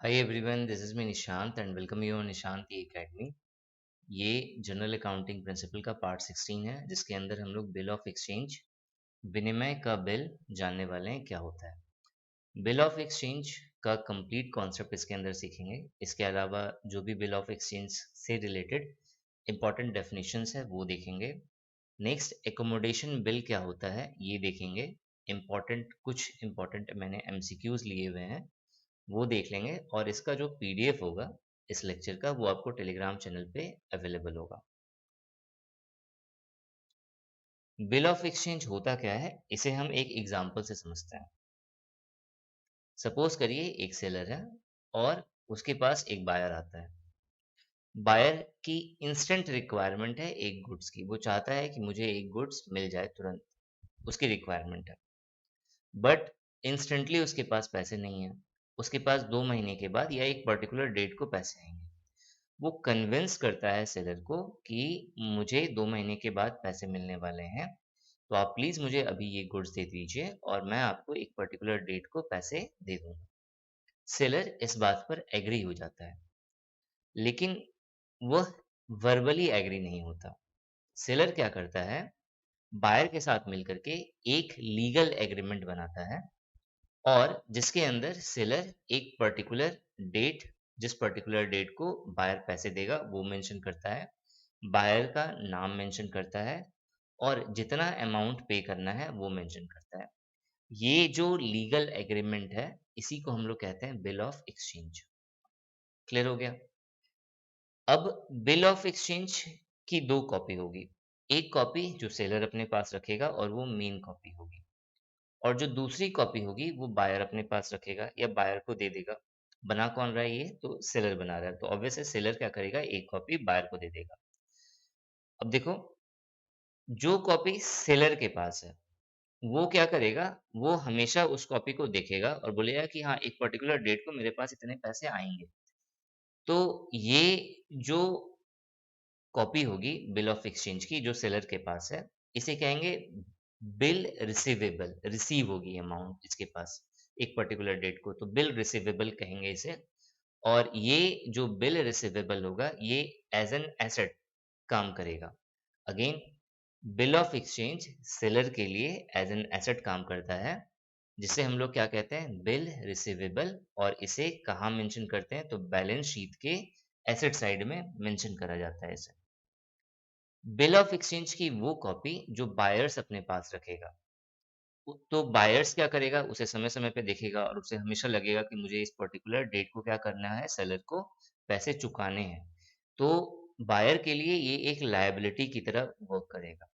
Hi everyone, this is me Nishant and welcome you on Nishant Academy। ये general accounting principle का part 16 है जिसके अंदर हम लोग बिल ऑफ एक्सचेंज विनिमय का बिल जानने वाले हैं क्या होता है। बिल ऑफ एक्सचेंज का कंप्लीट कॉन्सेप्ट इसके अंदर सीखेंगे। इसके अलावा जो भी बिल ऑफ एक्सचेंज से रिलेटेड इंपॉर्टेंट डेफिनेशंस है वो देखेंगे। नेक्स्ट एकोमोडेशन बिल क्या होता है ये देखेंगे। कुछ इंपॉर्टेंट मैंने एमसीक्यूज लिए हुए हैं वो देख लेंगे और इसका जो पीडीएफ होगा इस लेक्चर का वो आपको टेलीग्राम चैनल पे अवेलेबल होगा। बिल ऑफ एक्सचेंज होता क्या है इसे हम एक एग्जांपल से समझते हैं। सपोज करिए एक सेलर है और उसके पास एक बायर आता है। बायर की इंस्टेंट रिक्वायरमेंट है एक गुड्स की, वो चाहता है कि मुझे एक गुड्स मिल जाए तुरंत, उसकी रिक्वायरमेंट है। बट इंस्टेंटली उसके पास पैसे नहीं है, उसके पास 2 महीने के बाद या एक पर्टिकुलर डेट को पैसे आएंगे। वो कन्विंस करता है सेलर को कि मुझे 2 महीने के बाद पैसे मिलने वाले हैं, तो आप प्लीज मुझे अभी ये गुड्स दे दीजिए और मैं आपको एक पर्टिकुलर डेट को पैसे दे दूंगा। सेलर इस बात पर एग्री हो जाता है, लेकिन वह वर्बली एग्री नहीं होता। सेलर क्या करता है, बायर के साथ मिलकर के एक लीगल एग्रीमेंट बनाता है और जिसके अंदर सेलर एक पर्टिकुलर डेट, जिस पर्टिकुलर डेट को बायर पैसे देगा वो मेंशन करता है, बायर का नाम मेंशन करता है और जितना अमाउंट पे करना है वो मेंशन करता है। ये जो लीगल एग्रीमेंट है इसी को हम लोग कहते हैं बिल ऑफ एक्सचेंज। क्लियर हो गया? अब बिल ऑफ एक्सचेंज की दो कॉपी होगी। एक कॉपी जो सेलर अपने पास रखेगा और वो मेन कॉपी होगी, और जो दूसरी कॉपी होगी वो बायर अपने पास रखेगा या बायर को दे देगा। बना कौन रहा है, ये तो सेलर बना रहा है, तो ऑब्वियस है सेलर क्या करेगा, एक कॉपी बायर को दे देगा। अब देखो, जो कॉपी सेलर के पास है वो क्या करेगा, वो हमेशा उस कॉपी को देखेगा और बोलेगा कि हाँ एक पर्टिकुलर डेट को मेरे पास इतने पैसे आएंगे। तो ये जो कॉपी होगी बिल ऑफ एक्सचेंज की जो सेलर के पास है, इसे कहेंगे बिल रिसीवेबल। रिसीव होगी अमाउंट इसके पास एक पर्टिकुलर डेट को, तो बिल रिसीवेबल कहेंगे इसे। और ये जो बिल रिसीवेबल होगा ये एज एन एसेट काम करेगा। Again, bill of exchange seller के लिए एज एन एसेट काम करता है, जिसे हम लोग क्या कहते हैं, बिल रिसीवेबल। और इसे कहाँ मेंशन करते हैं, तो बैलेंस शीट के एसेट साइड में मेंशन करा जाता है इसे। बिल ऑफ एक्सचेंज की वो कॉपी जो बायर्स अपने पास रखेगा, तो बायर्स क्या करेगा, उसे समय समय पे देखेगा और उसे हमेशा लगेगा कि मुझे इस पर्टिकुलर डेट को क्या करना है, सेलर को पैसे चुकाने हैं। तो बायर के लिए ये एक लायबिलिटी की तरह वर्क करेगा।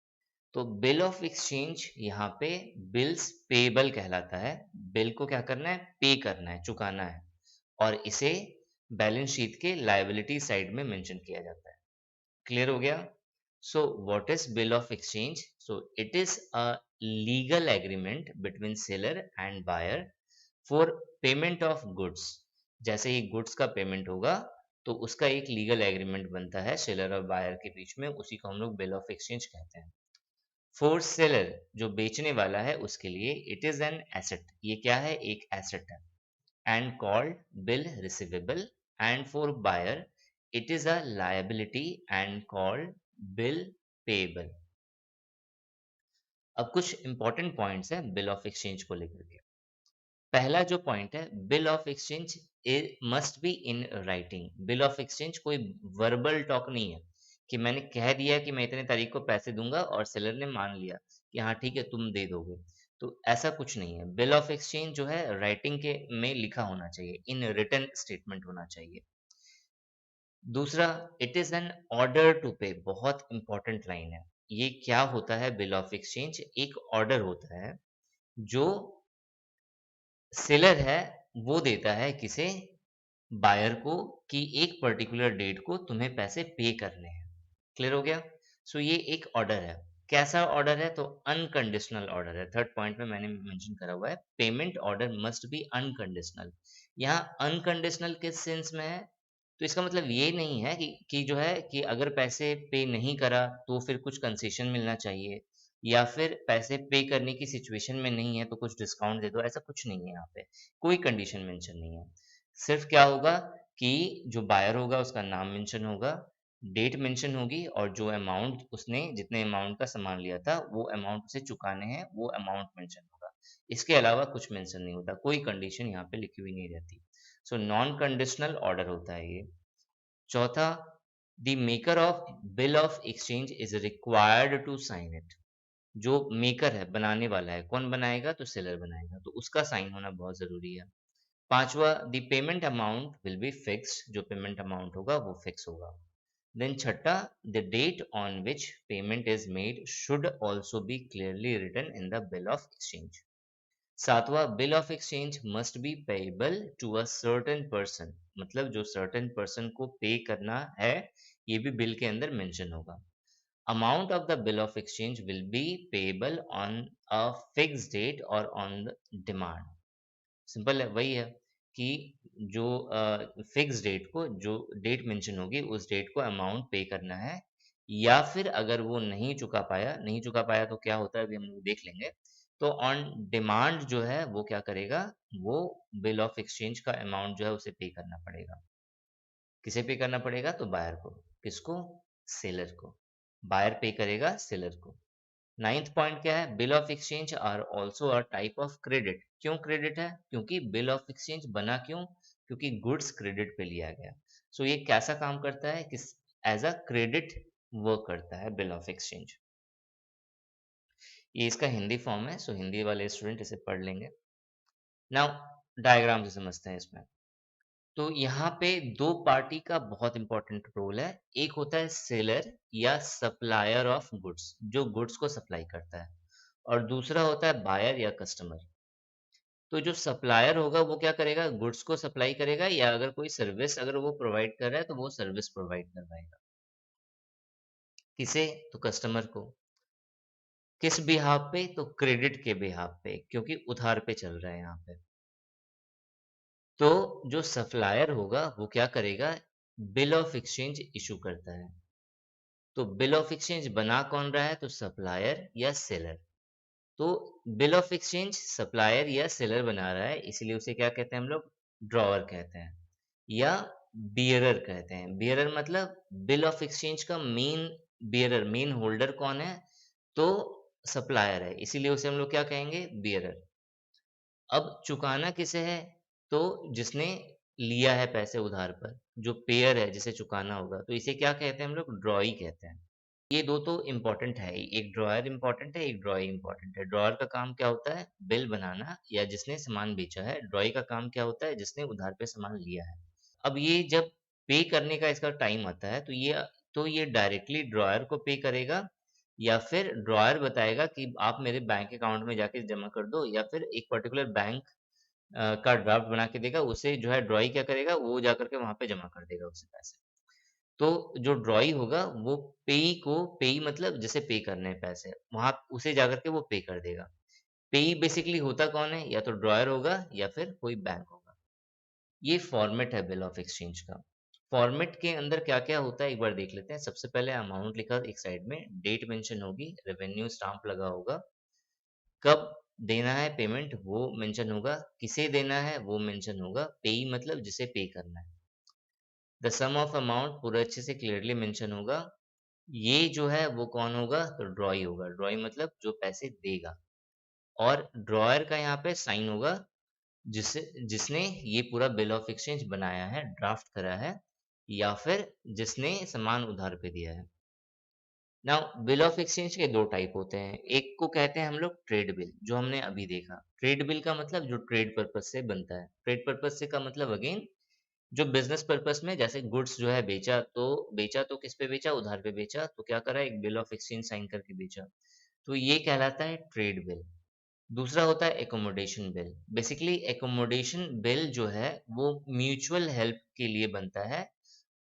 तो बिल ऑफ एक्सचेंज यहाँ पे बिल्स पेबल कहलाता है। बिल को क्या करना है, पे करना है, चुकाना है, और इसे बैलेंस शीट के लायबिलिटी साइड में मेंशन किया जाता है। क्लियर हो गया? So what is bill of exchange? So it is a legal agreement between seller and buyer for payment of goods। जैसे ही गुड्स का पेमेंट होगा तो उसका एक लीगल एग्रीमेंट बनता है सेलर और बायर के बीच में, उसी को हम लोग बिल ऑफ एक्सचेंज कहते हैं। फॉर सेलर जो बेचने वाला है उसके लिए इट इज एन एसेट, ये क्या है, एक एसेट है, and called bill receivable, and for buyer it is a liability and called bill payable। अब कुछ इंपॉर्टेंट पॉइंट्स हैं बिल ऑफ एक्सचेंज को लेकर के। पहला जो पॉइंट है, bill of exchange must be in writing. Bill of exchange कोई वर्बल टॉक नहीं है कि मैंने कह दिया कि मैं इतने तारीख को पैसे दूंगा और सेलर ने मान लिया कि हाँ ठीक है तुम दे दोगे। तो ऐसा कुछ नहीं है। बिल ऑफ एक्सचेंज जो है राइटिंग के में लिखा होना चाहिए, इन रिटन स्टेटमेंट होना चाहिए। दूसरा, it is an order to pay, बहुत इंपॉर्टेंट लाइन है। ये क्या होता है, बिल ऑफ एक्सचेंज एक ऑर्डर होता है जो सेलर है वो देता है किसे, बायर को, कि एक पर्टिकुलर डेट को तुम्हें पैसे पे करने हैं। क्लियर हो गया? सो ये एक ऑर्डर है। कैसा ऑर्डर है, तो अनकंडीशनल ऑर्डर है। थर्ड पॉइंट में मैंने मेंशन करा हुआ है, payment order must be unconditional. यहाँ अनकंडीशनल किस सेंस में है, तो इसका मतलब ये नहीं है कि जो है कि अगर पैसे पे नहीं करा तो फिर कुछ कंसेशन मिलना चाहिए, या फिर पैसे पे करने की सिचुएशन में नहीं है तो कुछ डिस्काउंट दे दो, ऐसा कुछ नहीं है। यहाँ पे कोई कंडीशन मेंशन नहीं है। सिर्फ क्या होगा कि जो बायर होगा उसका नाम मेंशन होगा, डेट मेंशन होगी और जो अमाउंट उसने जितने अमाउंट का सामान लिया था वो अमाउंट उसे चुकाने हैं, वो अमाउंट मेंशन होगा। इसके अलावा कुछ मेंशन नहीं होता, कोई कंडीशन यहाँ पे लिखी हुई नहीं रहती। सो नॉन कंडीशनल ऑर्डर होता है ये। चौथा, the maker of bill of exchange is required to sign it. जो मेकर है, बनाने वाला है, कौन बनाएगा? तो सेलर बनाएगा, तो उसका साइन होना बहुत जरूरी है। पांचवा, the payment amount will be fixed. जो पेमेंट अमाउंट होगा वो फिक्स होगा। देन छठा, the date on which payment is made should also be clearly written in the bill of exchange. सातवां, bill of exchange must be payable to a certain person. मतलब जो certain person को पे करना है, ये भी बिल के अंदर मेंशन होगा। Amount of the bill of exchange will be payable on a fix date और ऑन डिमांड। सिंपल है, वही है कि जो फिक्स डेट को, जो डेट मेंशन होगी उस डेट को अमाउंट पे करना है, या फिर अगर वो नहीं चुका पाया तो क्या होता है अभी हम लोग देख लेंगे। तो ऑन डिमांड जो है वो क्या करेगा, वो बिल ऑफ एक्सचेंज का अमाउंट जो है उसे पे करना पड़ेगा। किसे पे करना पड़ेगा? तो बायर को। किसको? सेलर को। बायर पे करेगा सेलर को। नाइन्थ पॉइंट क्या है? Bill of exchange are also a type of credit. क्यों क्रेडिट है? क्योंकि बिल ऑफ एक्सचेंज बना क्यों? क्योंकि गुड्स क्रेडिट पे लिया गया। सो ये कैसा काम करता है? किस एज अ क्रेडिट वर्क करता है बिल ऑफ एक्सचेंज। ये इसका हिंदी फॉर्म है, सो हिंदी वाले स्टूडेंट इसे पढ़ लेंगे। नाउ डायग्राम से समझते हैं इसमें। तो यहाँ पे दो पार्टी का बहुत इंपॉर्टेंट रोल है। एक होता है सेलर या सप्लायर ऑफ गुड्स, जो गुड्स को सप्लाई करता है, और दूसरा होता है बायर या कस्टमर। तो जो सप्लायर होगा वो क्या करेगा? गुड्स को सप्लाई करेगा, या अगर कोई सर्विस अगर वो प्रोवाइड कर रहा है तो वो सर्विस प्रोवाइड करवाएगा। किसे? तो कस्टमर को। किस बिहाफ पे? तो क्रेडिट के बिहाफ पे, क्योंकि उधार पे चल रहा है यहाँ पे। तो जो सप्लायर होगा वो क्या करेगा? बिल ऑफ एक्सचेंज इशू करता है। तो बिल ऑफ एक्सचेंज बना कौन रहा है? तो सप्लायर या सेलर। तो बिल ऑफ एक्सचेंज सप्लायर या सेलर बना रहा है, इसलिए उसे क्या कहते हैं हम लोग? ड्रॉवर कहते हैं या बियरर कहते हैं। बियरर मतलब बिल ऑफ एक्सचेंज का मेन बियरर, मेन होल्डर कौन है? तो सप्लायर है, इसीलिए उसे हम लोग क्या कहेंगे? बियरर। अब चुकाना किसे है? तो जिसने लिया है पैसे उधार पर, जो पेयर है जिसे चुकाना होगा, तो इसे क्या कहते हैं हम लोग? ड्रॉई कहते हैं। ये दो तो इम्पोर्टेंट है ही, एक ड्रॉयर इम्पोर्टेंट है, एक ड्रॉई इम्पोर्टेंट है। ड्रॉयर का काम क्या होता है? बिल बनाना या जिसने सामान बेचा है। ड्रॉई का काम क्या होता है? जिसने उधार पे सामान लिया है। अब ये जब पे करने का इसका टाइम आता है तो ये डायरेक्टली ड्रॉयर को पे करेगा, या फिर ड्रॉयर बताएगा कि आप मेरे बैंक अकाउंट में जाके जमा कर दो, या फिर एक पर्टिकुलर बैंक का ड्राफ्ट बना के देगा, उसे जो है ड्रॉई क्या करेगा? वो जाकर के वहाँ पे जमा कर देगा उसे पैसे। तो जो ड्रॉई होगा वो पेई मतलब जिसे पे करने हैं पैसे, वहाँ उसे जाकर के वो पे कर देगा। पेई बेसिकली होता कौन है? या तो ड्रॉयर होगा या फिर कोई बैंक होगा। ये फॉर्मेट है बिल ऑफ एक्सचेंज का। फॉर्मेट के अंदर क्या-क्या होता है एक बार देख लेते हैं। सबसे पहले अमाउंट लिखा एक साइड में, डेट मेंशन होगी, रेवेन्यू स्टाम्प लगा होगा, कब देना है पेमेंट वो मेंशन होगा, किसे देना है वो मेंशन होगा, पेई मतलब जिसे पे करना है। द सम ऑफ अमाउंट पूरा अच्छे से क्लियरली मेंशन होगा। ये जो है वो कौन होगा? तो ड्रॉई होगा। ड्रॉई मतलब जो पैसे देगा, और ड्रॉयर का यहाँ पे साइन होगा, जिसने ये पूरा बिल ऑफ एक्सचेंज बनाया है, ड्राफ्ट करा है, या फिर जिसने सामान उधार पे दिया है। नाउ बिल ऑफ एक्सचेंज के दो टाइप होते हैं। एक को कहते हैं हम लोग ट्रेड बिल, जो हमने अभी देखा। ट्रेड बिल का मतलब जो ट्रेड पर्पस से बनता है। ट्रेड पर्पस से का मतलब अगेन जो बिजनेस पर्पस में, जैसे गुड्स जो है बेचा तो किस पे बेचा? उधार पे बेचा, तो क्या करा? एक बिल ऑफ एक्सचेंज साइन करके बेचा। तो ये कहलाता है ट्रेड बिल। दूसरा होता है accommodation bill. Basically accommodation bill जो है वो म्यूचुअल हेल्प के लिए बनता है,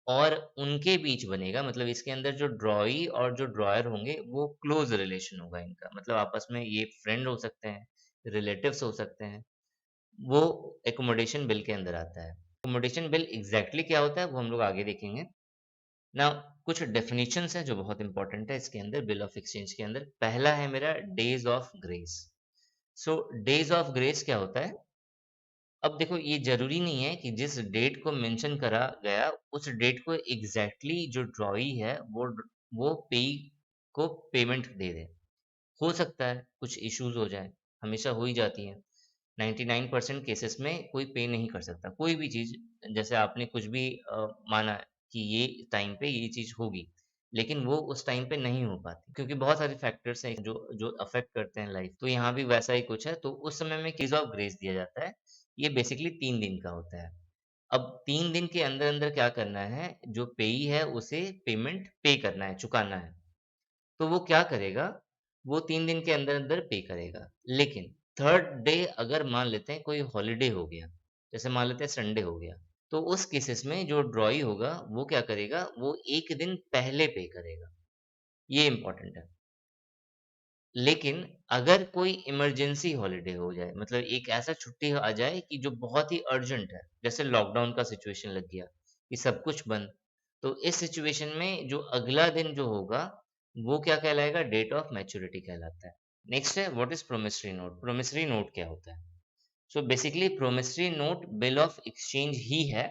और उनके बीच बनेगा। मतलब इसके अंदर जो ड्रॉई और जो ड्रॉयर होंगे वो क्लोज रिलेशन होगा इनका, मतलब आपस में ये फ्रेंड हो सकते हैं, रिलेटिव्स हो सकते हैं। वो एकोमोडेशन बिल के अंदर आता है। एकोमोडेशन बिल एग्जैक्टली क्या होता है वो हम लोग आगे देखेंगे। ना कुछ डेफिनेशंस हैं जो बहुत इंपॉर्टेंट है इसके अंदर, बिल ऑफ एक्सचेंज के अंदर। पहला है मेरा days of grace. So days of grace क्या होता है? अब देखो ये ज़रूरी नहीं है कि जिस डेट को मेंशन करा गया, उस डेट को एग्ज़ैक्टली जो ड्रॉई है वो पेई को पेमेंट दे दे। हो सकता है कुछ इश्यूज़ हो जाएँ, हमेशा हो ही जाती हैं। 99% केसेस में कोई पे नहीं कर सकता। कोई भी चीज़ जैसे आपने कुछ भी माना कि ये टाइम पे ये चीज़ होगी, लेकिन वो उस टाइम पे नहीं हो पाती क्योंकि बहुत सारे फैक्टर्स हैं जो जो अफ़ेक्ट करते हैं लाइफ़। तो यहाँ भी वैसा ही कुछ है, तो उस समय में केस ऑफ ग्रेस दिया जाता है। ये बेसिकली 3 दिन का होता है। अब 3 दिन के अंदर-अंदर क्या करना है, जो पेयी है उसे पेमेंट पे करना है, चुकाना है। तो वो क्या करेगा, वो 3 दिन के अंदर-अंदर पे करेगा। लेकिन 3rd डे अगर मान लेते हैं कोई हॉलिडे हो गया, जैसे मान लेते हैं संडे हो गया, तो उस केसेस में जो ड्रॉई होगा, वो क्या करेगा, वो 1 दिन पहले पे करेगा। ये इम्पोर्टेंट है। लेकिन अगर कोई इमरजेंसी हॉलिडे हो जाए, मतलब एक ऐसा छुट्टी आ जाए कि जो बहुत ही अर्जेंट है, जैसे लॉकडाउन का सिचुएशन लग गया, कि सब कुछ बंद, तो इस सिचुएशन में जो अगला दिन जो होगा, वो क्या कहलाएगा? डेट ऑफ मैच्योरिटी कहलाता है। नेक्स्ट है what is promissory note? Promissory note क्या होता है? So basically promissory note bill of exchange ही है,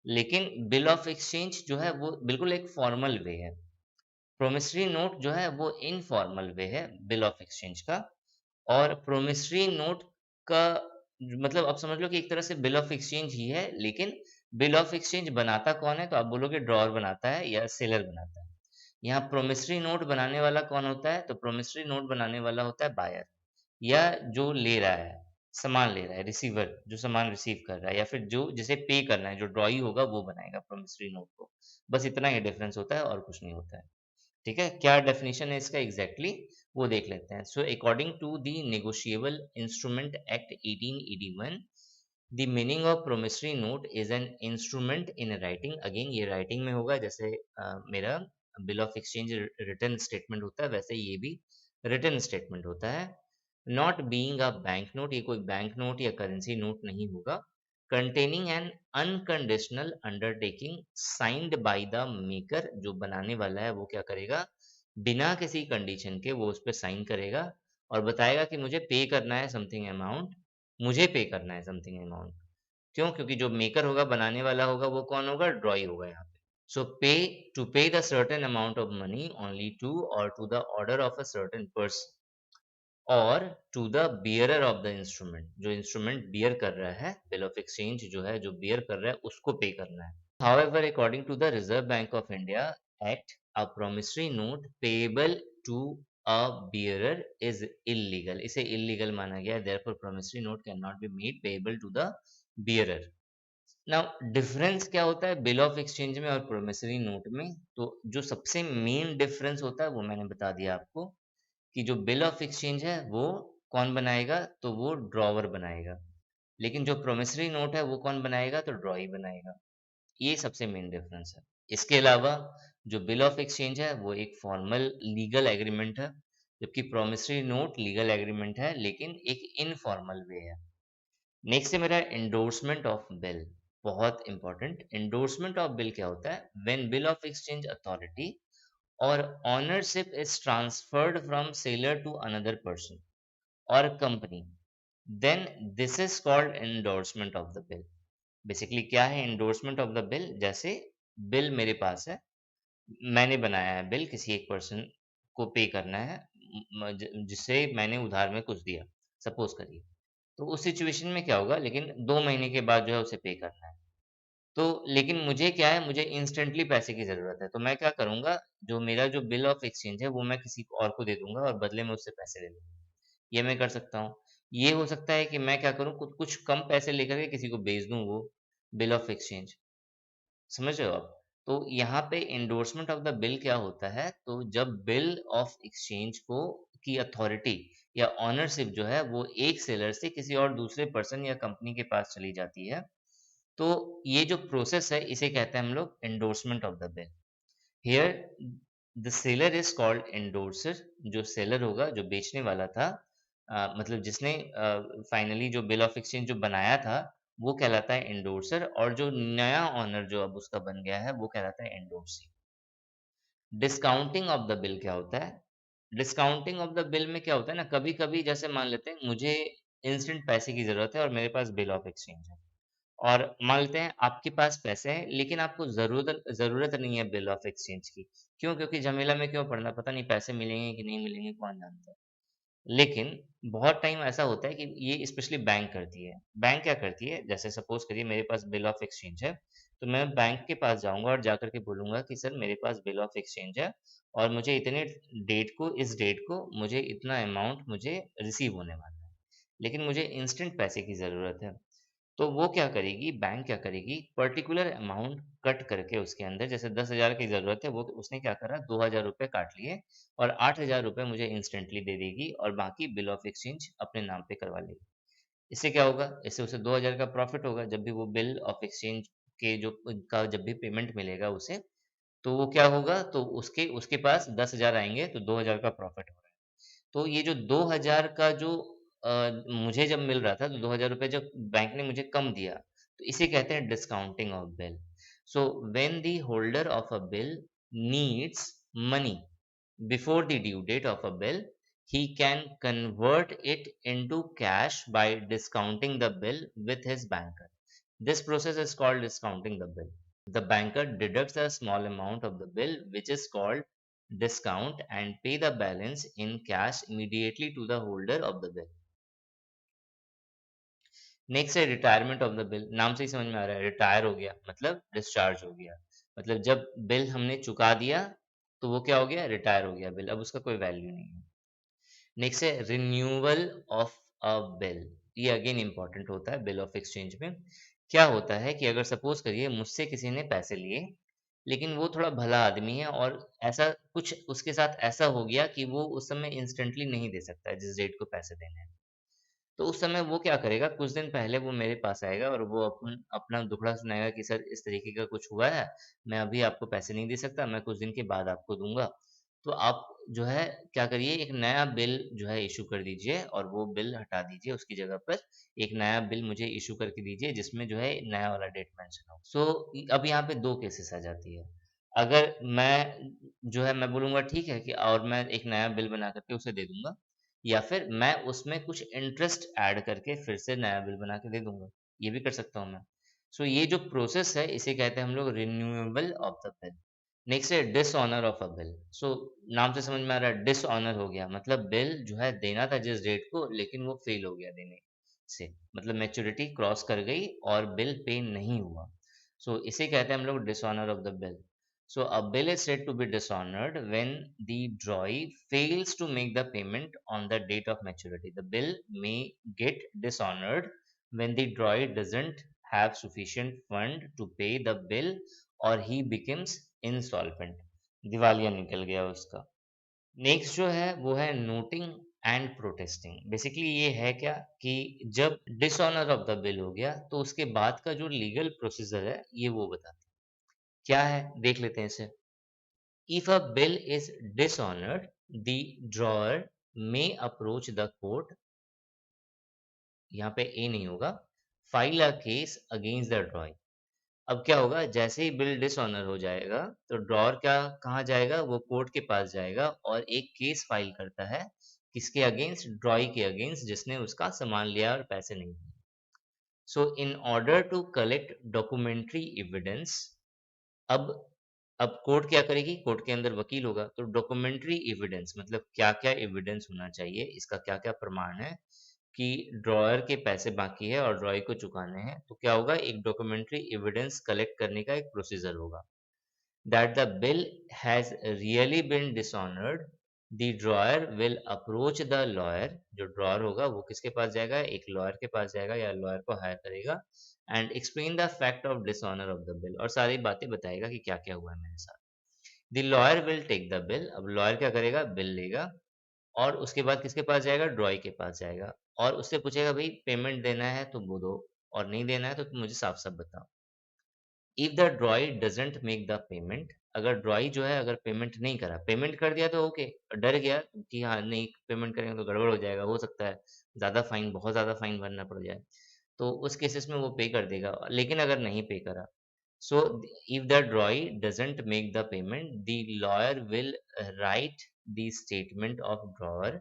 लेकिन बिल ऑफ एक्सचेंज जो है वो बिल्कुल एक फॉर्मल वे है। प्रोमिसरी नोट जो है वो इनफॉर्मल वे है बिल ऑफ एक्सचेंज का। और प्रोमिसरी नोट का मतलब आप समझ लो कि एक तरह से बिल ऑफ एक्सचेंज ही है, लेकिन बिल ऑफ एक्सचेंज बनाता कौन है? तो आप बोलोगे ड्रॉवर बनाता है या सेलर बनाता है। यहाँ प्रोमिसरी नोट बनाने वाला कौन होता है? तो प्रोमिसरी नोट बनाने वाला होता है बायर या जो ले रहा है, सामान ले रहा है, रिसीवर जो सामान रिसीव कर रहा है या फिर जो जिसे पे करना है, जो ड्रॉई होगा वो बनाएगा प्रोमिसरी नोट को। बस इतना ही डिफरेंस होता है और कुछ नहीं होता है। ठीक है? क्या डेफिनिशन है इसका एग्ज़ैक्टली वो देख लेते हैं। So according to the negotiable instrument act 1881, the meaning of promissory note is an instrument in writing. Again ये राइटिंग में होगा जैसे मेरा bill of exchange written statement होता है, वैसे ये भी रिटन स्टेटमेंट होता है। Not being a bank note, ये कोई बैंक नोट या करेंसी नोट नहीं होगा। Containing an unconditional undertaking signed by the maker, जो बनाने वाला है वो क्या करेगा, बिना किसी कंडीशन के वो उस पे साइन करेगा और बताएगा कि मुझे पे करना है समथिंग अमाउंट, मुझे पे करना है समथिंग अमाउंट। क्यों? क्योंकि जो मेकर होगा, बनाने वाला होगा, वो कौन होगा? ड्रॉई होगा यहाँ पे। सो pay to pay the certain amount of money only to और to the order of a certain person और to the bearer of the instrument, जो इंस्ट्रूमेंट बियर कर रहा है, बिल ऑफ एक्सचेंज जो है जो बियर कर रहा है उसको पे करना है। However, according to the Reserve Bank of India Act, a promissory note payable to a bearer is illegal. इसे illegal माना गया है, therefore promissory note cannot be made payable to the bearer. Now difference क्या होता है bill of exchange में और promissory note में? तो जो सबसे मेन डिफरेंस होता है वो मैंने बता दिया आपको कि जो बिल ऑफ एक्सचेंज है वो कौन बनाएगा? तो वो ड्रॉवर बनाएगा। लेकिन जो प्रोमिसरी नोट है वो कौन बनाएगा? तो ड्रॉई बनाएगा। ये सबसे मेन डिफरेंस है। इसके अलावा जो बिल ऑफ एक्सचेंज है वो एक फॉर्मल लीगल एग्रीमेंट है, जबकि प्रोमिसरी नोट लीगल एग्रीमेंट है लेकिन एक इनफॉर्मल वे है। नेक्स्ट है मेरा एंडोर्समेंट ऑफ बिल, बहुत इंपॉर्टेंट। एंडोर्समेंट ऑफ बिल क्या होता है? When bill of exchange authority और ownership is transferred from seller to another person और company, then this is called endorsement of the bill. Basically क्या है एंडोर्समेंट ऑफ द बिल? जैसे bill मेरे पास है, मैंने बनाया है बिल, किसी एक पर्सन को पे करना है जिससे मैंने उधार में कुछ दिया, सपोज करिए। तो उस सिचुएशन में क्या होगा, लेकिन 2 महीने के बाद जो है उसे पे करना है। तो लेकिन मुझे क्या है, मुझे इंस्टेंटली पैसे की जरूरत है, तो मैं क्या करूंगा, जो मेरा जो बिल ऑफ एक्सचेंज है वो मैं किसी और को दे दूंगा और बदले में उससे पैसे ले लूंगा। ये मैं कर सकता हूँ। ये हो सकता है कि मैं क्या करूँ, कुछ कुछ कम पैसे लेकर के किसी को बेच दूं वो बिल ऑफ एक्सचेंज। समझ रहे हो आप? तो यहाँ पे एंडोर्समेंट ऑफ द बिल क्या होता है, तो जब बिल ऑफ एक्सचेंज को की अथॉरिटी या ओनरशिप जो है वो एक सेलर से किसी और दूसरे पर्सन या कंपनी के पास चली जाती है, तो ये जो प्रोसेस है इसे कहते हैं हम लोग endorsement of the bill. Here the seller is called endorser. जो सेलर होगा, जो बेचने वाला था, मतलब जिसने फाइनली जो बिल ऑफ एक्सचेंज जो बनाया था, वो कहलाता है एंडोर्सर और जो नया ओनर जो अब उसका बन गया है वो कहलाता है endorsee. Discounting of the bill क्या होता है? डिस्काउंटिंग ऑफ द बिल में क्या होता है ना, कभी-कभी जैसे मान लेते हैं मुझे इंस्टेंट पैसे की ज़रूरत है और मेरे पास बिल ऑफ एक्सचेंज है। और मान लेते हैं आपके पास पैसे हैं, लेकिन आपको ज़रूरत ज़रूरत नहीं है बिल ऑफ एक्सचेंज की। क्यों? क्योंकि झमेला में क्यों पड़ना? पता नहीं पैसे मिलेंगे कि नहीं मिलेंगे, कौन जानता है। लेकिन बहुत टाइम ऐसा होता है कि ये स्पेशली बैंक करती है। बैंक क्या करती है, जैसे सपोज़ करिए मेरे पास बिल ऑफ एक्सचेंज है, तो मैं बैंक के पास जाऊँगा और जाकर के बोलूँगा कि सर मेरे पास बिल ऑफ एक्सचेंज है और मुझे इतने डेट को इस डेट को मुझे इतना अमाउंट मुझे रिसीव होने वाला है। लेकिन मुझे इंस्टेंट पैसे की ज़रूरत है। तो वो क्या करेगी, बैंक क्या करेगी, पर्टिकुलर अमाउंट कट करके उसके अंदर जैसे 10,000 की ज़रूरत है, वो उसने क्या करा, 2,000 रुपए काट लिए और 8,000 रुपए मुझे इंस्टेंटली दे देगी और बाकी बिल ऑफ एक्सचेंज अपने नाम पे करवा लेगी। इससे क्या होगा, इससे उसे 2,000 का प्रॉफ़िट होगा जब भी वो बिल ऑफ एक्सचेंज के जो का जब भी पेमेंट मिलेगा उसे, तो वो क्या होगा, तो उसके उसके पास 10,000 आएँगे तो 2,000 का प्रॉफ़िट हो रहा है। तो ये जो 2000 का जो मुझे जब मिल रहा था तो 2000 रुपए जब बैंक ने मुझे कम दिया, तो इसे कहते हैं discounting of bill. So when the holder of a bill needs money before the due date of a bill, he can convert it into cash by discounting the bill with his banker. This process is called discounting the bill. The banker deducts a small amount of the bill, which is called discount, and pay the balance in cash immediately to the holder of the bill. Next है retirement of the bill. नाम से ही समझ में आ रहा है, retire हो गया मतलब डिस्चार्ज हो गया। मतलब जब बिल हमने चुका दिया तो वो क्या हो गया, रिटायर हो गया बिल, अब उसका कोई वैल्यू नहीं है। नेक्स्ट है रिन्यूअल ऑफ अ बिल। ये अगेन इंपॉर्टेंट होता है बिल ऑफ एक्सचेंज में। क्या होता है कि अगर सपोज करिए मुझसे किसी ने पैसे लिए, लेकिन वो थोड़ा भला आदमी है और ऐसा कुछ उसके साथ ऐसा हो गया कि वो उस समय इंस्टेंटली नहीं दे सकता है जिस डेट को पैसे देने हैं। तो उस समय वो क्या करेगा, कुछ दिन पहले वो मेरे पास आएगा और वो अपना दुखड़ा सुनाएगा कि सर इस तरीके का कुछ हुआ है, मैं अभी आपको पैसे नहीं दे सकता, मैं कुछ दिन के बाद आपको दूँगा। तो आप जो है क्या करिए, एक नया बिल जो है इश्यू कर दीजिए और वो बिल हटा दीजिए, उसकी जगह पर एक नया बिल मुझे इश्यू करके दीजिए जिसमें जो है नया वाला डेट मेंशन हो। सो अब यहाँ पे 2 केसेस आ जाती है। अगर मैं जो है मैं बोलूँगा ठीक है कि और मैं एक नया बिल बना कर के उसे दे दूँगा, या फिर मैं उसमें कुछ इंटरेस्ट ऐड करके फिर से नया बिल बना के दे दूँगा, ये भी कर सकता हूँ मैं। सो ये जो प्रोसेस है इसे कहते हैं हम लोग renewable of the bill. Next है डिसऑनर ऑफ अ बिल। सो नाम से समझ में आ रहा है डिसऑनर हो गया, मतलब बिल जो है देना था जिस डेट को, लेकिन वो फेल हो गया देने से, मतलब मैच्योरिटी क्रॉस कर गई और बिल पे नहीं हुआ। सो इसे कहते हैं हम लोग dishonour of the bill. So a bill is said to be dishonored when the drawee fails to make the payment on the date of maturity. The bill may get dishonored when the drawee doesn't have sufficient fund to pay the bill or he becomes insolvent. दिवालिया निकल गया उसका। Next जो है वो है noting and protesting. Basically ये है क्या कि जब डिसऑनर ऑफ द बिल हो गया तो उसके बाद का जो लीगल प्रोसीजर है ये वो बताता है। क्या है देख लेते हैं इसे। If a bill is dishonored, the drawer may approach the court, यहाँ पे ए नहीं होगा, file a case against the drawing. अब क्या होगा, जैसे ही बिल डिसऑनर हो जाएगा तो ड्रॉअर क्या कहाँ जाएगा, वो कोर्ट के पास जाएगा और एक केस फाइल करता है किसके अगेंस्ट, ड्रॉई के अगेंस्ट जिसने उसका सामान लिया और पैसे नहीं दिए। So in order to collect documentary evidence, अब अब कोर्ट क्या करेगी, कोर्ट के अंदर वकील होगा, तो डॉक्यूमेंट्री एविडेंस मतलब क्या-क्या एविडेंस होना चाहिए, इसका क्या-क्या प्रमाण है कि ड्रॉयर के पैसे बाकी है और ड्रॉई को चुकाने हैं, तो क्या होगा, एक डॉक्यूमेंट्री एविडेंस कलेक्ट करने का एक प्रोसीजर होगा। That the bill has really been dishonored, the drawer will approach the lawyer। जो ड्रॉअर होगा वो किसके पास जाएगा, एक लॉयर के पास जाएगा या लॉयर को हायर करेगा and explain the fact of dishonour of the bill, और सारी बातें बताएगा कि क्या क्या हुआ है मेरे साथ। The lawyer will take the bill. अब लॉयर क्या करेगा, बिल लेगा और उसके बाद किसके पास जाएगा, ड्रॉई के पास जाएगा और उससे पूछेगा भाई पेमेंट देना है तो वो दो और नहीं देना है तो तुम मुझे साफ साफ बताओ। If the ड्रॉई doesn't make the payment, अगर ड्रॉई जो है अगर पेमेंट नहीं करा, पेमेंट कर दिया तो ओके, डर गया कि हाँ नहीं पेमेंट करेंगे तो गड़बड़ हो जाएगा, हो सकता है ज्यादा फाइन, बहुत ज्यादा फाइन भरना पड़ जाए, तो उस केसेस में वो पे कर देगा। लेकिन अगर नहीं पे करा, so if the ड्रॉई doesn't make the payment, the lawyer will write the statement of drawer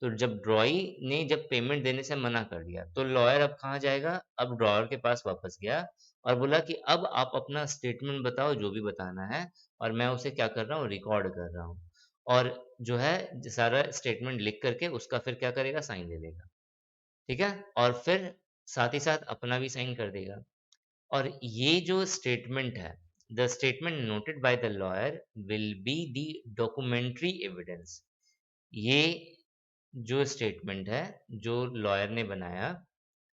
तो जब ड्रॉई ने जब पेमेंट देने से मना कर दिया, तो लॉयर अब कहाँ जाएगा? अब ड्रॉवर के पास वापस गया और बोला कि अब आप अपना स्टेटमेंट बताओ जो भी बताना है और मैं उसे क्या कर रहा हूँ रिकॉर्ड कर रहा हूँ। और जो है सारा स्टेटमेंट लिख करके उसका फिर क्या करेगा साइन ले लेगा। ठीक है? और फिर साथ ही साथ अपना भी साइन कर देगा। और ये जो स्टेटमेंट है, the statement noted bye the lawyer will be the documentary evidence. ये जो स्टेटमेंट है, जो लॉयर ने बनाया,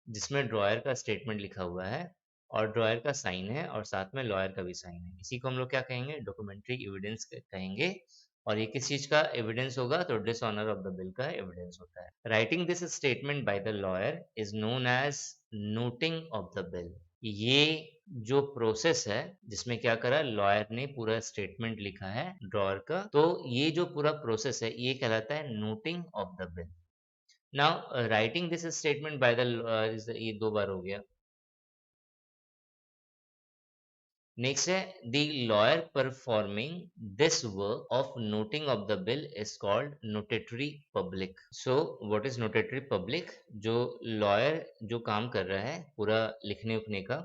जिसमें ड्रॉयर का स्टेटमेंट लिखा हुआ है और ड्रॉयर का साइन है और साथ में लॉयर का भी साइन है। इसी को हम लोग क्या कहेंगे? डॉक्यूमेंट्री एविडेंस कहेंगे। और ये किस चीज़ का एविडेंस होगा? तो डिसऑनर ऑफ द बिल का एविडेंस होता है। Writing this statement by the lawyer is known as noting of the bill. ये जो प्रोसेस है जिसमें क्या करा लॉयर ने पूरा स्टेटमेंट लिखा है ड्रॉअर का, तो ये जो पूरा प्रोसेस है ये कहलाता है noting of the bill. Now writing this statement by the ये 2 बार हो गया। नेक्स्ट है the lawyer performing this work of noting of the bill is called notary public. So what is notary public? जो लॉयर जो काम कर रहा है पूरा लिखने उखने का,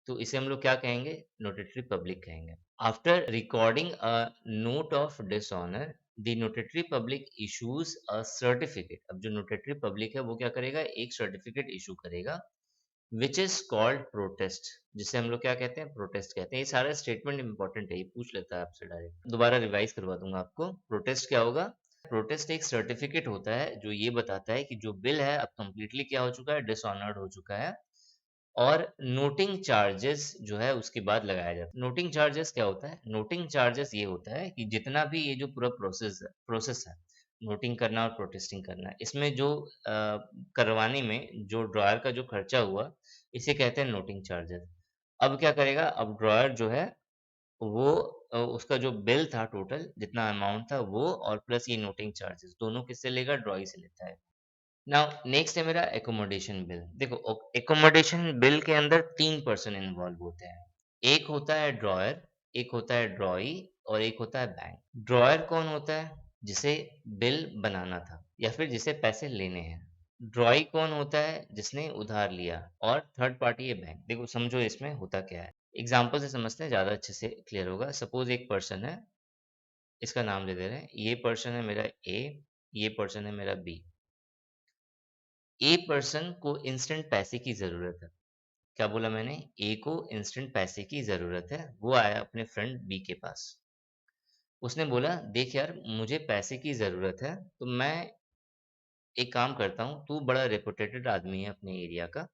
तो इसे हम लोग क्या कहेंगे? नोटेटरी पब्लिक कहेंगे। After recording a note of dishonour, the notary public issues a certificate. अब जो नोटेटरी पब्लिक है वो क्या करेगा? एक सर्टिफिकेट इशू करेगा विच इज कॉल्ड प्रोटेस्ट, जिसे हम लोग क्या कहते हैं? प्रोटेस्ट कहते हैं। ये सारा स्टेटमेंट इंपॉर्टेंट है, ये पूछ लेता है आपसे डायरेक्ट। दोबारा रिवाइज करवा दूंगा आपको। प्रोटेस्ट क्या होगा? प्रोटेस्ट एक सर्टिफिकेट होता है जो ये बताता है कि जो बिल है अब कंप्लीटली क्या हो चुका है? डिसऑनर्ड हो चुका है। और नोटिंग चार्जेस जो है उसके बाद लगाया जाता है। नोटिंग चार्जेस क्या होता है? नोटिंग चार्जेस ये होता है कि जितना भी ये जो पूरा प्रोसेस है नोटिंग करना और प्रोटेस्टिंग करना, इसमें जो करवाने में जो ड्रॉयर का जो खर्चा हुआ, इसे कहते हैं नोटिंग चार्जेस। अब क्या करेगा? अब ड्रॉयर जो है वो उसका जो बिल था टोटल जितना अमाउंट था वो और प्लस ये नोटिंग चार्जेस दोनों किससे लेगा? ड्रॉई से लेता है। नाउ नेक्स्ट है मेरा एकोमोडेशन बिल। देखो एकोमोडेशन बिल के अंदर 3 पर्सन इन्वॉल्व होते हैं। एक होता है ड्रॉयर, एक होता है ड्रॉई और एक होता है बैंक। ड्रॉयर कौन होता है? जिसे बिल बनाना था या फिर जिसे पैसे लेने हैं। ड्रॉई कौन होता है? जिसने उधार लिया। और थर्ड पार्टी है बैंक। देखो समझो इसमें होता क्या है। एग्जाम्पल से समझते हैं, ज़्यादा अच्छे से क्लियर होगा। सपोज एक पर्सन है, इसका नाम ले दे रहे हैं। ये पर्सन है मेरा ए, ये पर्सन है मेरा बी। ए पर्सन को इंस्टेंट पैसे की ज़रूरत है। क्या बोला मैंने? ए को इंस्टेंट पैसे की ज़रूरत है। वो आया अपने फ्रेंड बी के पास। उसने बोला, "देख यार, मुझे पैसे की ज़रूरत है, तो मैं एक काम करता हूँ, तू बड़ा रेपुटेटेड आदमी है अपने एरिया का,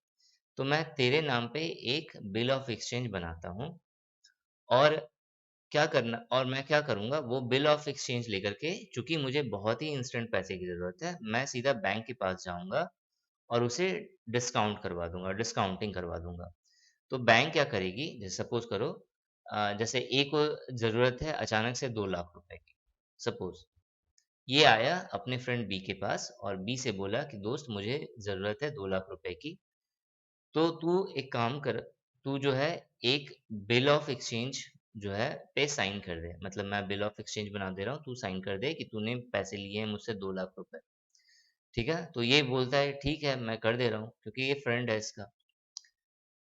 तो मैं तेरे नाम पे एक बिल ऑफ एक्सचेंज बनाता हूँ और मैं क्या करूँगा, वो बिल ऑफ एक्सचेंज लेकर के चूँकि मुझे बहुत ही इंस्टेंट पैसे की ज़रूरत है, मैं सीधा बैंक के पास जाऊँगा और उसे डिस्काउंटिंग करवा दूँगा। तो बैंक क्या करेगी, जैसे सपोज़ करो जैसे ए को ज़रूरत है अचानक से 2 लाख रुपए की, सपोज़। ये आया अपने फ्रेंड बी के पास और बी से बोला कि दोस्त मुझे ज़रूरत है 2 लाख रुपए की, तो तू एक काम कर, तू जो है एक बिल ऑफ एक्सचेंज जो है पे साइन कर दे। मतलब मैं बिल ऑफ एक्सचेंज बना दे रहा हूँ, तू साइन कर दे कि तूने पैसे लिए हैं मुझसे 2 लाख रुपए। ठीक है? तो ये बोलता है ठीक है, मैं कर दे रहा हूँ क्योंकि ये फ्रेंड है इसका।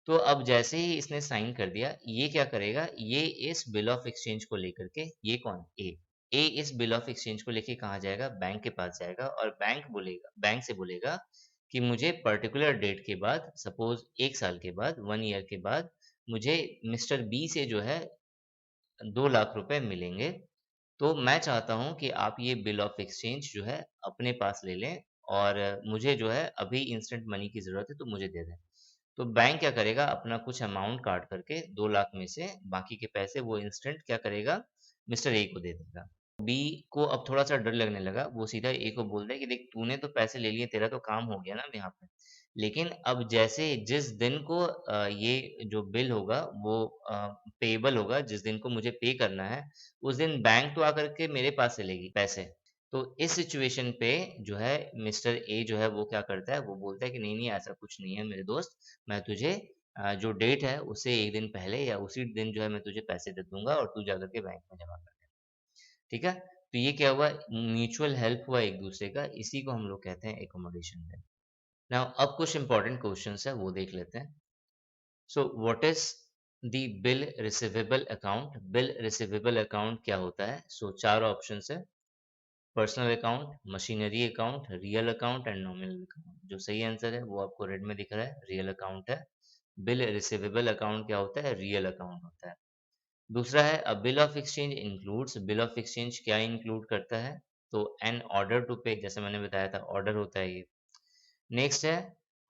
तो अब जैसे ही इसने साइन कर दिया, ये क्या करेगा, ये इस बिल ऑफ एक्सचेंज को लेकर के ये कौन? ए। ए इस बिल ऑफ एक्सचेंज को लेके कहाँ जाएगा? बैंक के पास जाएगा और बैंक से बोलेगा कि मुझे पर्टिकुलर डेट के बाद सपोज़ 1 साल के बाद, 1 ईयर के बाद मुझे मिस्टर बी से जो है 2 लाख रुपए मिलेंगे। तो मैं चाहता हूँ कि आप ये बिल ऑफ एक्सचेंज जो है अपने पास ले लें और मुझे जो है अभी इंस्टेंट मनी की ज़रूरत है तो मुझे दे दें। तो बैंक क्या करेगा अपना कुछ अमाउंट काट करके 2 लाख में से बाकी के पैसे वो इंस्टेंट क्या करेगा मिस्टर ए को दे देगा। बी को अब थोड़ा-सा डर लगने लगा, वो सीधा ए को बोलता है कि देख तूने तो पैसे ले लिए, तेरा तो काम हो गया ना अब यहाँ पे। लेकिन अब जैसे जिस दिन को ये जो बिल होगा वो पेएबल होगा, जिस दिन को मुझे पे करना है, उस दिन बैंक तो आकर के मेरे पास से लेगी पैसे। तो इस सिचुएशन पे जो है मिस्टर ए जो है वो क्या करता है, वो बोलता है कि नहीं-नहीं ऐसा कुछ नहीं है मेरे दोस्त, मैं तुझे जो डेट है उससे 1 दिन पहले या उसी दिन जो है मैं तुझे पैसे दे दूँगा और तू जाकर के बैंक में जमा कर देना। ठीक है? तो ये क्या हुआ, म्यूचुअल हेल्प हुआ एक दूसरे का, इसी को हम लोग कहते हैं एकोमोडेशन में। नाउ अब कुछ इंपॉर्टेंट क्वेश्चंस है वो देख लेते हैं। सो what is the bill receivable account? Bill receivable account क्या होता है? सो चार ऑप्शंस है, personal account, machinery account, real account and nominal account. जो सही आंसर है वो आपको रेड में दिख रहा है, रियल अकाउंट है। बिल रिसीवेबल अकाउंट क्या होता है? रियल अकाउंट होता है। दूसरा है अ bill of exchange includes, bill of exchange क्या इंक्लूड करता है? तो एन ऑर्डर टू पे, जैसे मैंने बताया था ऑर्डर होता है ये। नेक्स्ट है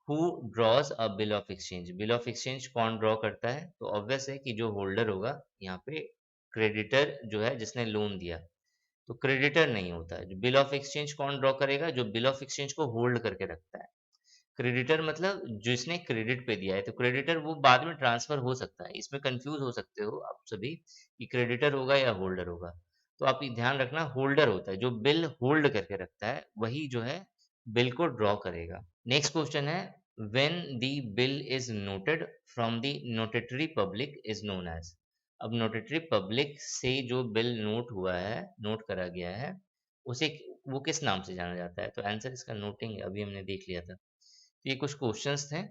who draws a bill of exchange, bill of exchange कौन ड्रॉ करता है? तो ऑब्वियस है कि जो होल्डर होगा, यहाँ पे क्रेडिटर जो है जिसने लोन दिया, तो क्रेडिटर नहीं होता है। जो बिल ऑफ एक्सचेंज कौन ड्रॉ करेगा? जो बिल ऑफ एक्सचेंज को होल्ड करके रखता है। क्रेडिटर मतलब जिसने क्रेडिट पे दिया है, तो क्रेडिटर वो बाद में ट्रांसफर हो सकता है। इसमें कंफ्यूज हो सकते हो आप सभी कि क्रेडिटर होगा या होल्डर होगा। तो आप ये ध्यान रखना, होल्डर होता है, जो बिल होल्ड करके रखता है वही जो है बिल को ड्रॉ करेगा। नेक्स्ट क्वेश्चन है when the bill is noted from the notary public is known as. अब नोटेटरी पब्लिक से जो बिल नोट हुआ है, नोट करा गया है, उसे वो किस नाम से जाना जाता है? तो आंसर इसका नोटिंग है, अभी हमने देख लिया था। तो ये कुछ क्वेश्चंस थे।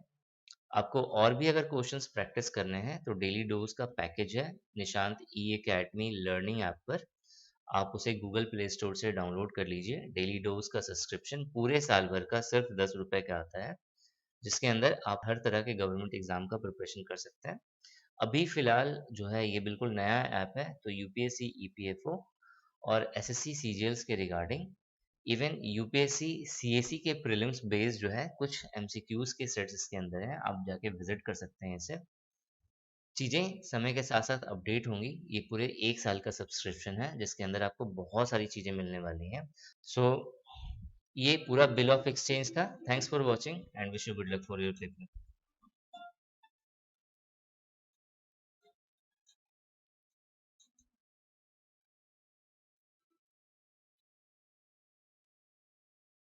आपको और भी अगर क्वेश्चंस प्रैक्टिस करने हैं तो डेली डोज का पैकेज है निशांत ई एकेडमी लर्निंग ऐप पर। आप उसे गूगल प्ले स्टोर से डाउनलोड कर लीजिए। डेली डोज का सब्सक्रिप्शन पूरे साल भर का सिर्फ 10 रुपए का आता है, जिसके अंदर आप हर तरह के गवर्नमेंट एग्जाम का प्रिपरेशन कर सकते हैं। अभी फिलहाल जो है ये बिल्कुल नया ऐप है, तो यूपीएससी ईपीएफओ और एसएससी सीजीएल्स के रिगार्डिंग, इवन यूपीएससी सीएसी के प्रीलिम्स बेस्ड जो है कुछ एमसीक्यूज के सेट्स इसके अंदर हैं, आप जाके विजिट कर सकते हैं इसे। चीज़ें समय के साथ साथ अपडेट होंगी। ये पूरे एक साल का सब्सक्रिप्शन है जिसके अंदर आपको बहुत सारी चीज़ें मिलने वाली हैं। सो ये पूरा बिल ऑफ एक्सचेंज था। Thanks for watching and wish you good luck for your paper.